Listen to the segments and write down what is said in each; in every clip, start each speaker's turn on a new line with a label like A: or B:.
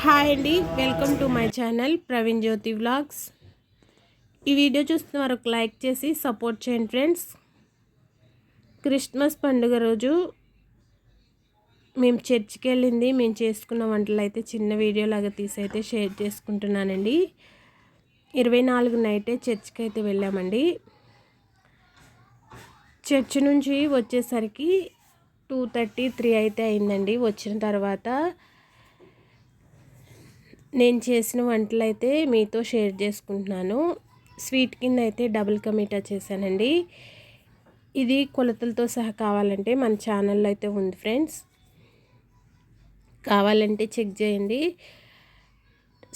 A: Hi అండి, welcome to my channel Praveen Jyothi vlogs. ఈ video చూస్తున్న వారు లైక్ చేసి సపోర్ట్ చేయండి ఫ్రెండ్స్. క్రిస్మస్ పండుగ రోజు మేము చర్చికి వెళ్ళింది, మేము చేసుకున్న వంటలు అయితే చిన్న వీడియో లాగా తీసి అయితే షేర్ చేసుకుంటున్నానండి. 24 నైటే చర్చికి అయితే వెళ్ళామండి. చర్చి నుంచి వచ్చేసరికి 2:30, 3 అయితే అయిందండి. వచ్చిన తర్వాత నేను చేసిన వంటలు అయితే మీతో షేర్ చేసుకుంటున్నాను. స్వీట్ కింద అయితే డబుల్ కా మీఠా చేశానండి. ఇది కొలతలతో సహా కావాలంటే మన ఛానల్లో అయితే ఉంది ఫ్రెండ్స్, కావాలంటే చెక్ చేయండి.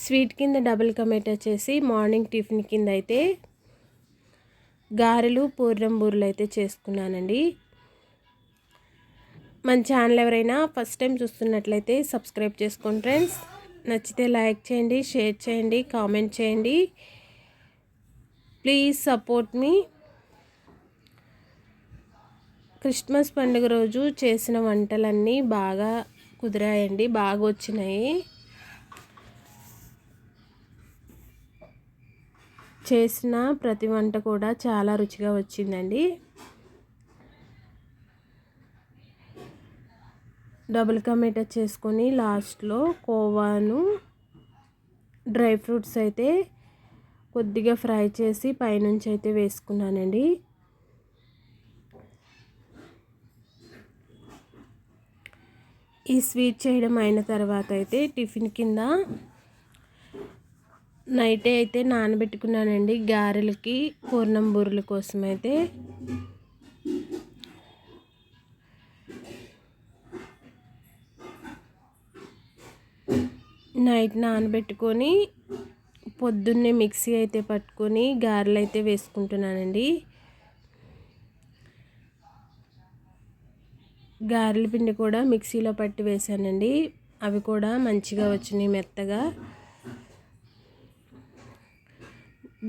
A: స్వీట్ కింద డబుల్ కా మీఠా చేసి మార్నింగ్ టిఫిన్ కింద అయితే గారెలు పూర్ణం బూరెలు అయితే చేసుకున్నానండి. మన ఛానల్ ఎవరైనా ఫస్ట్ టైం చూస్తున్నట్లయితే సబ్స్క్రైబ్ చేసుకోండి ఫ్రెండ్స్. నచ్చితే లైక్ చేయండి, షేర్ చేయండి, కామెంట్ చేయండి. Please support me. క్రిస్మస్ పండుగ రోజు చేసిన వంటలన్నీ బాగా కుదిరాయండి, బాగా వచ్చినాయి. చేసిన ప్రతి వంట కూడా చాలా రుచిగా వచ్చిందండి. డబుల్ కా మీఠా చేసుకొని లాస్ట్లో కోవాను డ్రై ఫ్రూట్స్ అయితే కొద్దిగా ఫ్రై చేసి పైనుంచి అయితే వేసుకున్నానండి. ఈ స్వీట్ చేయడం అయిన తర్వాత అయితే టిఫిన్ కింద నైటే అయితే నానబెట్టుకున్నానండి గారెలకి పూర్ణం బూరెల కోసం అయితే. నైట్ నానబెట్టుకొని పొద్దున్నే మిక్సీ అయితే పట్టుకొని గారెలు అయితే వేసుకుంటున్నానండి. గారెల పిండి కూడా మిక్సీలో పట్టి వేసానండి. అవి కూడా మంచిగా వచ్చినాయి మెత్తగా.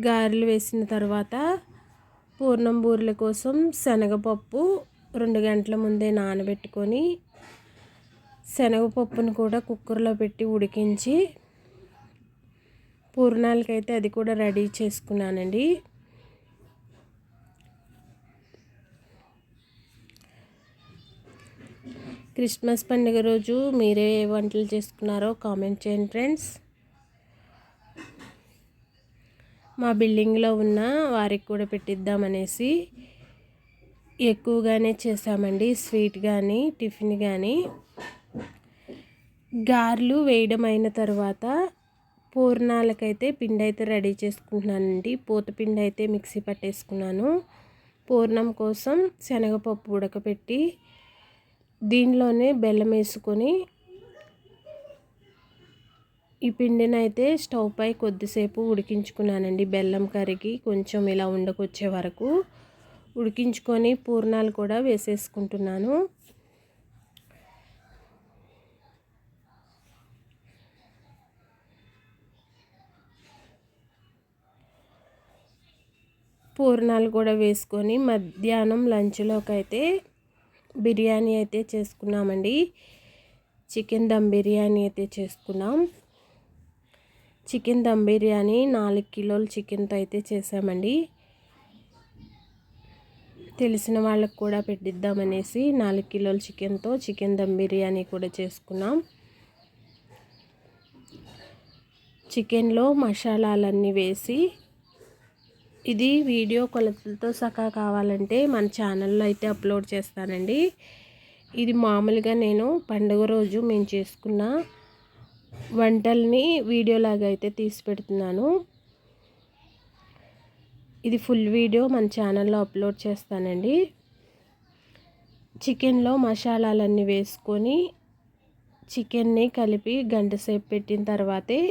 A: గారెలు వేసిన తర్వాత పూర్ణం బూరెల కోసం శనగపప్పు 2 గంటల ముందే నానబెట్టుకొని శనగపప్పును కూడా కుక్కర్లో పెట్టి ఉడికించి పూర్ణాలకైతే అది కూడా రెడీ చేసుకున్నానండి. క్రిస్మస్ పండుగ రోజు మీరే ఏ వంటలు చేసుకున్నారో కామెంట్ చేయండి ఫ్రెండ్స్. మా బిల్డింగ్లో ఉన్న వారికి కూడా పెట్టిద్దామనేసి ఎక్కువగానే చేసామండి, స్వీట్ కానీ టిఫిన్ కానీ. గారెలు వేయడం అయిన తర్వాత పూర్ణాలకైతే పిండి అయితే రెడీ చేసుకుంటున్నానండి. పూత పిండి అయితే మిక్సీ పట్టేసుకున్నాను. పూర్ణం కోసం శనగపప్పు ఉడకపెట్టి దీనిలోనే బెల్లం వేసుకొని ఈ పిండిని అయితే స్టవ్ పై కొద్దిసేపు ఉడికించుకున్నానండి. బెల్లం కరిగి కొంచెం ఇలా ఉండకొచ్చే వరకు ఉడికించుకొని పూర్ణాలు కూడా వేసేసుకుంటున్నాను. పూర్ణాలు కూడా వేసుకొని మధ్యాహ్నం లంచ్లోకి అయితే బిర్యానీ అయితే చేసుకున్నామండి. చికెన్ దమ్ బిర్యానీ అయితే చేసుకున్నాం. చికెన్ దమ్ బిర్యానీ 4 కిలోల చికెన్తో అయితే చేసామండి. తెలిసిన వాళ్ళకు కూడా పెట్టిద్దామనేసి 4 కిలోల చికెన్తో చికెన్ దమ్ బిర్యానీ కూడా చేసుకున్నాం. చికెన్లో మసాలాలన్నీ వేసి, ఇది వీడియో కొలతలతో సహా కావాలంటే మన ఛానల్లో అయితే అప్లోడ్ చేస్తానండి. ఇది మామూలుగా నేను పండుగ రోజు మేము చేసుకున్న వంటల్ని వీడియోలాగా అయితే తీసి పెడుతున్నాను. ఇది ఫుల్ వీడియో మన ఛానల్లో అప్లోడ్ చేస్తానండి. చికెన్లో మసాలాలన్నీ వేసుకొని చికెన్ని కలిపి గంట సేపు పెట్టిన తర్వాతే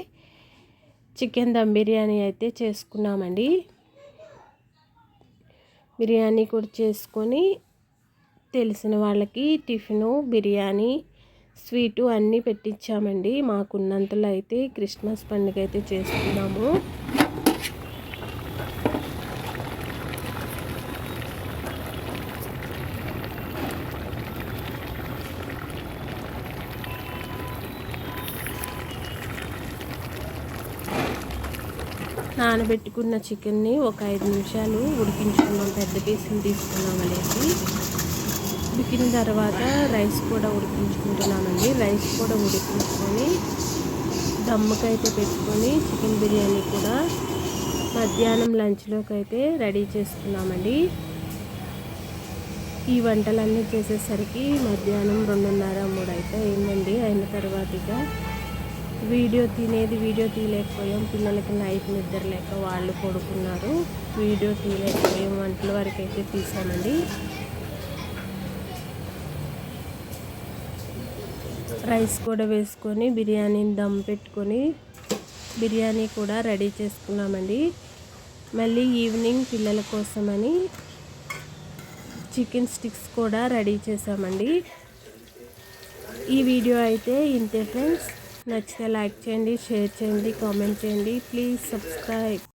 A: చికెన్ దమ్ బిర్యానీ అయితే చేసుకున్నామండి. బిర్యానీ కూడా చేసుకొని తెలిసిన వాళ్ళకి టిఫిను, బిర్యానీ, స్వీటు అన్నీ పెట్టించామండి. మాకున్నంతలో అయితే క్రిస్మస్ పండుగ అయితే చేసుకున్నాము. నానబెట్టుకున్న చికెన్ని ఒక 5 నిమిషాలు ఉడికించుకున్నాం. పెద్ద పీసులు తీసుకున్నాం అనేసి. ఉడికిన తర్వాత రైస్ కూడా ఉడికించుకుంటున్నామండి. రైస్ కూడా ఉడికించుకొని దమ్ముకైతే పెట్టుకొని చికెన్ బిర్యానీ కూడా మధ్యాహ్నం లంచ్లోకి అయితే రెడీ చేసుకున్నామండి. ఈ వంటలన్నీ చేసేసరికి మధ్యాహ్నం 2:30, 3 అయితే అయిందండి. అయిన తర్వాత ఇక వీడియో తీయలేకపోయాం. పిల్లలకి నైట్ నిద్ర లేక వాళ్ళు పడుకున్నారు. వీడియో తీయలేకపోయాం. వంటల వరకు అయితే తీసామండి. రైస్ కూడా వేసుకొని బిర్యానీని దమ్ పెట్టుకొని బిర్యానీ కూడా రెడీ చేసుకున్నామండి. మళ్ళీ ఈవినింగ్ పిల్లల కోసమని చికెన్ స్టిక్స్ కూడా రెడీ చేసామండి. ఈ వీడియో అయితే ఇంతే ఫ్రెండ్స్. నచ్చితే లైక్ చేయండి, షేర్ చేయండి, కామెంట్ చేయండి. Please subscribe.